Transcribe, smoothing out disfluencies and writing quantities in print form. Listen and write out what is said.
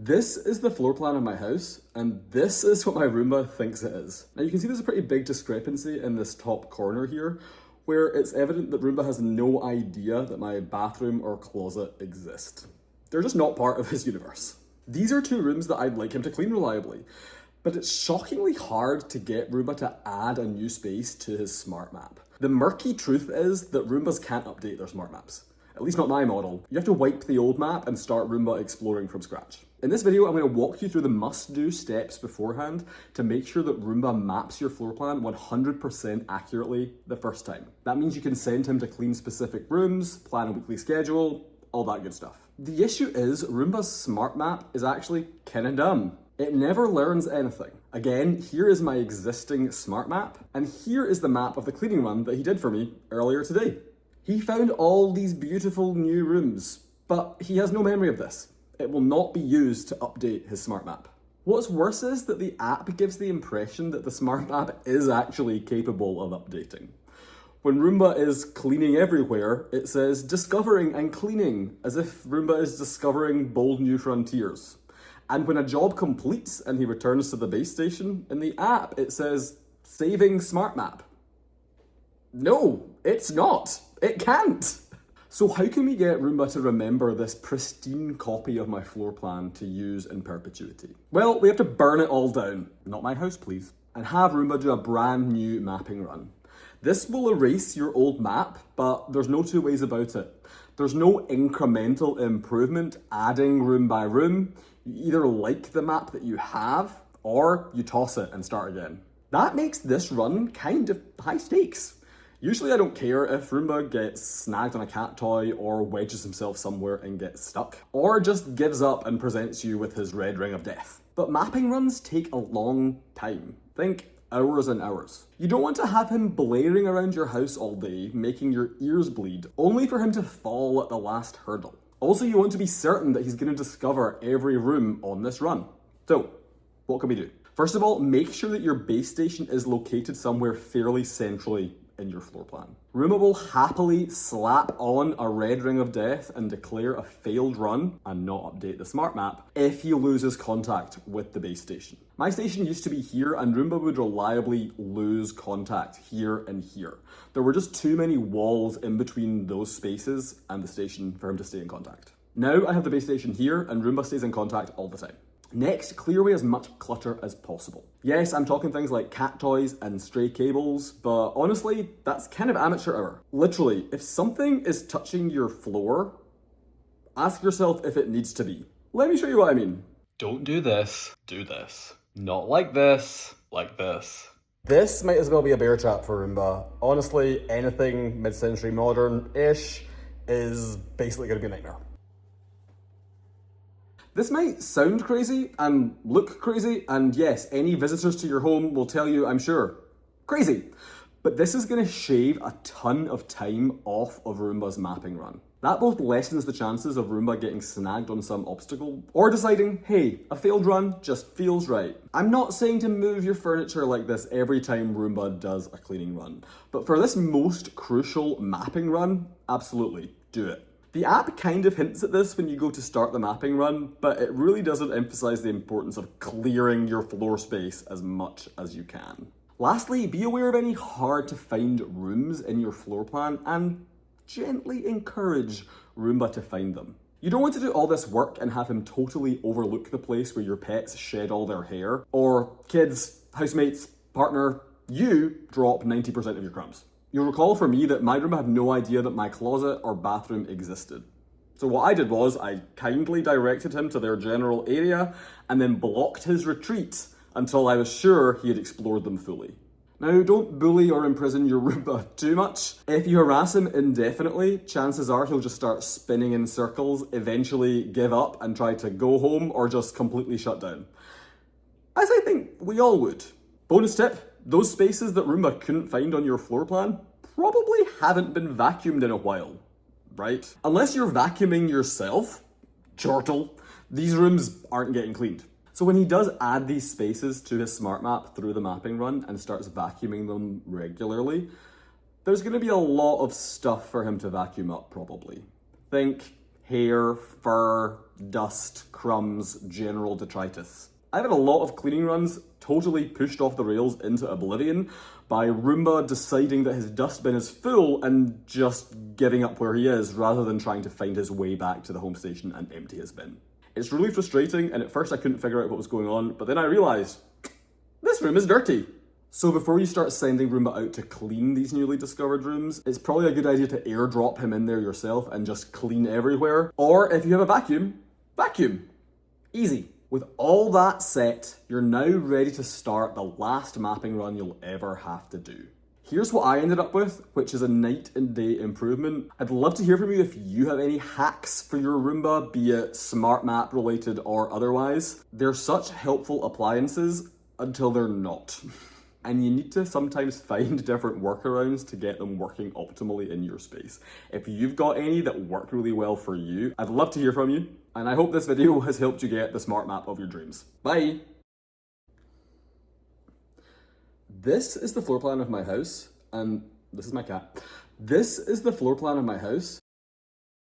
This is the floor plan of my house, and this is what my Roomba thinks it is. Now you can see there's a pretty big discrepancy in this top corner here, where it's evident that Roomba has no idea that my bathroom or closet exist. They're just not part of his universe. These are two rooms that I'd like him to clean reliably, but it's shockingly hard to get Roomba to add a new space to his smart map. The murky truth is that Roombas can't update their smart maps. At least not my model. You have to wipe the old map and start Roomba exploring from scratch. In this video, I'm going to walk you through the must-do steps beforehand to make sure that Roomba maps your floor plan 100% accurately the first time. That means you can send him to clean specific rooms, plan a weekly schedule, all that good stuff. The issue is Roomba's smart map is actually kinda dumb. It never learns anything. Again, here is my existing smart map, and here is the map of the cleaning run that he did for me earlier today. He found all these beautiful new rooms, but he has no memory of this. It will not be used to update his smart map. What's worse is that the app gives the impression that the smart map is actually capable of updating. When Roomba is cleaning everywhere, it says discovering and cleaning, as if Roomba is discovering bold new frontiers. And when a job completes and he returns to the base station, in the app it says saving smart map. No, it's not. It can't. So how can we get Roomba to remember this pristine copy of my floor plan to use in perpetuity? Well, we have to burn it all down. Not my house, please. And have Roomba do a brand new mapping run. This will erase your old map, but there's no two ways about it. There's no incremental improvement adding room by room. You either like the map that you have, or you toss it and start again. That makes this run kind of high stakes. Usually I don't care if Roomba gets snagged on a cat toy or wedges himself somewhere and gets stuck, or just gives up and presents you with his red ring of death. But mapping runs take a long time. Think hours and hours. You don't want to have him blaring around your house all day, making your ears bleed, only for him to fall at the last hurdle. Also, you want to be certain that he's going to discover every room on this run. So, what can we do? First of all, make sure that your base station is located somewhere fairly centrally in your floor plan. Roomba will happily slap on a red ring of death and declare a failed run and not update the smart map if he loses contact with the base station. My station used to be here and Roomba would reliably lose contact here and here. There were just too many walls in between those spaces and the station for him to stay in contact. Now I have the base station here and Roomba stays in contact all the time. Next, clear away as much clutter as possible. Yes, I'm talking things like cat toys and stray cables, but honestly, that's kind of amateur hour. Literally, if something is touching your floor, ask yourself if it needs to be. Let me show you what I mean. Don't do this, do this. Not like this, like this. This might as well be a bear trap for Roomba. Honestly, anything mid-century modern-ish is basically gonna be a nightmare. This might sound crazy and look crazy, and yes, any visitors to your home will tell you, I'm sure, crazy. But this is going to shave a ton of time off of Roomba's mapping run. That both lessens the chances of Roomba getting snagged on some obstacle, or deciding, hey, a failed run just feels right. I'm not saying to move your furniture like this every time Roomba does a cleaning run, but for this most crucial mapping run, absolutely, do it. The app kind of hints at this when you go to start the mapping run, but it really doesn't emphasize the importance of clearing your floor space as much as you can. Lastly, be aware of any hard to find rooms in your floor plan and gently encourage Roomba to find them. You don't want to do all this work and have him totally overlook the place where your pets shed all their hair, or kids, housemates, partner, you drop 90% of your crumbs. You'll recall for me that my Roomba had no idea that my closet or bathroom existed. So what I did was I kindly directed him to their general area and then blocked his retreat until I was sure he had explored them fully. Now, don't bully or imprison your Roomba too much. If you harass him indefinitely, chances are he'll just start spinning in circles, eventually give up and try to go home or just completely shut down. As I think we all would. Bonus tip. Those spaces that Roomba couldn't find on your floor plan probably haven't been vacuumed in a while, right? Unless you're vacuuming yourself, chortle, these rooms aren't getting cleaned. So when he does add these spaces to his smart map through the mapping run and starts vacuuming them regularly, there's going to be a lot of stuff for him to vacuum up probably. Think hair, fur, dust, crumbs, general detritus. I've had a lot of cleaning runs totally pushed off the rails into oblivion by Roomba deciding that his dustbin is full and just giving up where he is rather than trying to find his way back to the home station and empty his bin. It's really frustrating, and at first I couldn't figure out what was going on, but then I realised, this room is dirty. So before you start sending Roomba out to clean these newly discovered rooms, it's probably a good idea to airdrop him in there yourself and just clean everywhere. Or if you have a vacuum, vacuum. Easy. With all that set, you're now ready to start the last mapping run you'll ever have to do. Here's what I ended up with, which is a night and day improvement. I'd love to hear from you if you have any hacks for your Roomba, be it smart map related or otherwise. They're such helpful appliances until they're not. And you need to sometimes find different workarounds to get them working optimally in your space. If you've got any that work really well for you, I'd love to hear from you. And I hope this video has helped you get the smart map of your dreams. Bye! This is the floor plan of my house, and this is my cat. This is the floor plan of my house.